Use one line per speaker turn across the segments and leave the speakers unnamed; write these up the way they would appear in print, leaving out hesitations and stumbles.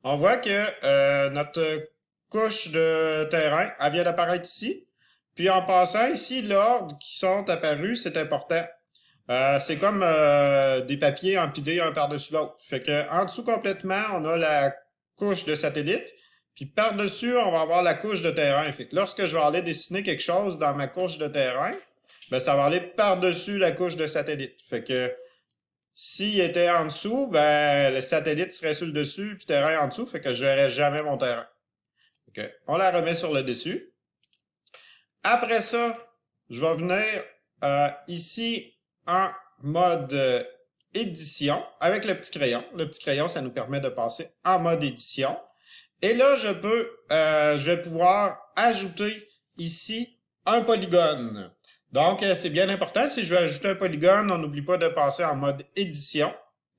On voit que notre couche de terrain, elle vient d'apparaître ici. Puis en passant ici, l'ordre qui sont apparus, c'est important. C'est comme des papiers empilés un par-dessus l'autre. Fait que en dessous complètement, on a la couche de satellite. Puis par-dessus, on va avoir la couche de terrain. Fait que lorsque je vais aller dessiner quelque chose dans ma couche de terrain, ben ça va aller par-dessus la couche de satellite. Fait que s'il était en dessous, ben le satellite serait sur le dessus, puis terrain en dessous, fait que je verrais jamais mon terrain. Fait que on la remet sur le dessus. Après ça, je vais venir ici en mode édition avec le petit crayon. Le petit crayon, ça nous permet de passer en mode édition. Et là, je vais pouvoir ajouter ici un polygone. Donc, c'est bien important. Si je veux ajouter un polygone, on n'oublie pas de passer en mode édition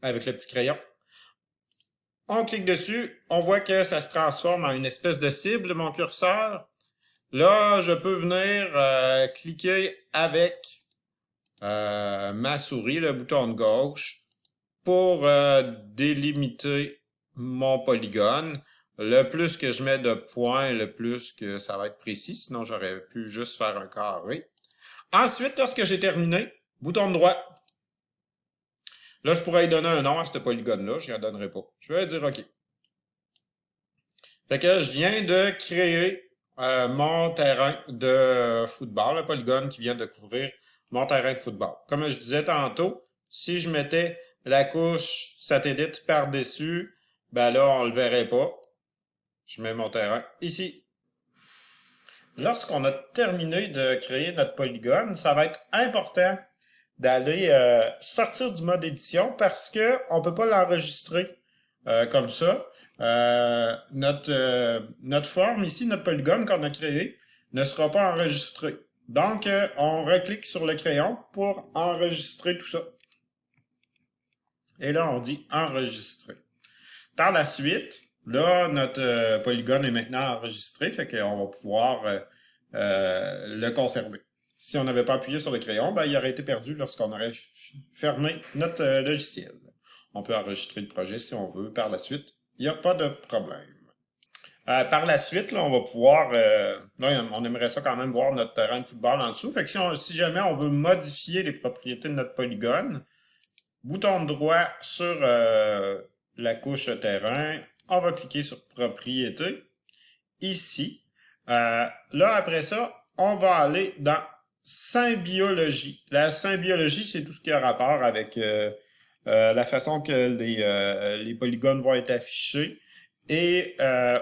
avec le petit crayon. On clique dessus, on voit que ça se transforme en une espèce de cible, mon curseur. Là, je peux venir cliquer avec ma souris, le bouton de gauche, pour délimiter mon polygone. Le plus que je mets de points, le plus que ça va être précis, sinon j'aurais pu juste faire un carré. Ensuite, lorsque j'ai terminé, bouton droit. Là, je pourrais lui donner un nom à ce polygone-là, je ne donnerai pas. Je vais dire OK. Fait que je viens de créer mon terrain de football, le polygone qui vient de couvrir mon terrain de football. Comme je disais tantôt, si je mettais la couche satellite par-dessus, ben là, on le verrait pas. Je mets mon terrain ici. Lorsqu'on a terminé de créer notre polygone, ça va être important d'aller sortir du mode édition parce que on peut pas l'enregistrer comme ça. Notre forme ici, notre polygone qu'on a créé, ne sera pas enregistré. Donc, on reclique sur le crayon pour enregistrer tout ça. Et là, on dit enregistrer. Par la suite, là, notre polygone est maintenant enregistré, fait qu'on va pouvoir le conserver. Si on n'avait pas appuyé sur le crayon, ben, il aurait été perdu lorsqu'on aurait fermé notre logiciel. On peut enregistrer le projet si on veut par la suite. Il n'y a pas de problème. Par la suite, là, on va pouvoir... là, on aimerait ça quand même voir notre terrain de football en dessous. Fait que si jamais on veut modifier les propriétés de notre polygone, bouton droit sur la couche terrain, on va cliquer sur propriété, ici. Là, après ça, on va aller dans symbiologie. La symbiologie, c'est tout ce qui a rapport avec la façon que les polygones vont être affichés et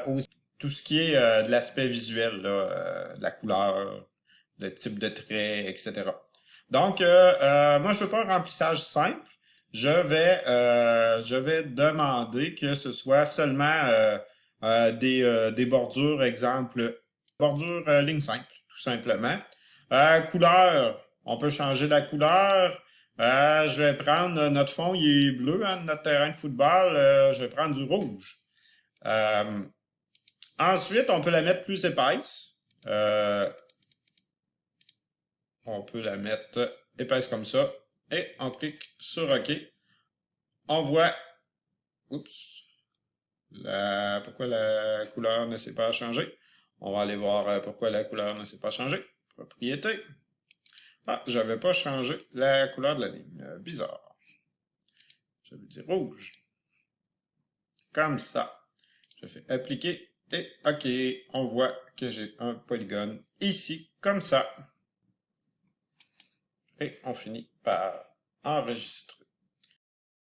aussi tout ce qui est de l'aspect visuel, là, de la couleur, le type de trait, etc. Donc, moi, je veux pas un remplissage simple. Je vais demander que ce soit seulement des bordures, exemple, bordure ligne simple, tout simplement. Couleur, on peut changer la couleur. Je vais prendre notre fond, il est bleu, hein, notre terrain de football. Je vais prendre du rouge. Euh, Ensuite, on peut la mettre plus épaisse. On peut la mettre épaisse comme ça. Et on clique sur OK. On voit... Oups. Pourquoi la couleur ne s'est pas changée. On va aller voir pourquoi la couleur ne s'est pas changée. Propriété. Ah, j'avais pas changé la couleur de la ligne. Bizarre. Je vais dire rouge. Comme ça. Je fais appliquer et OK. On voit que j'ai un polygone ici, comme ça. Et on finit par enregistrer.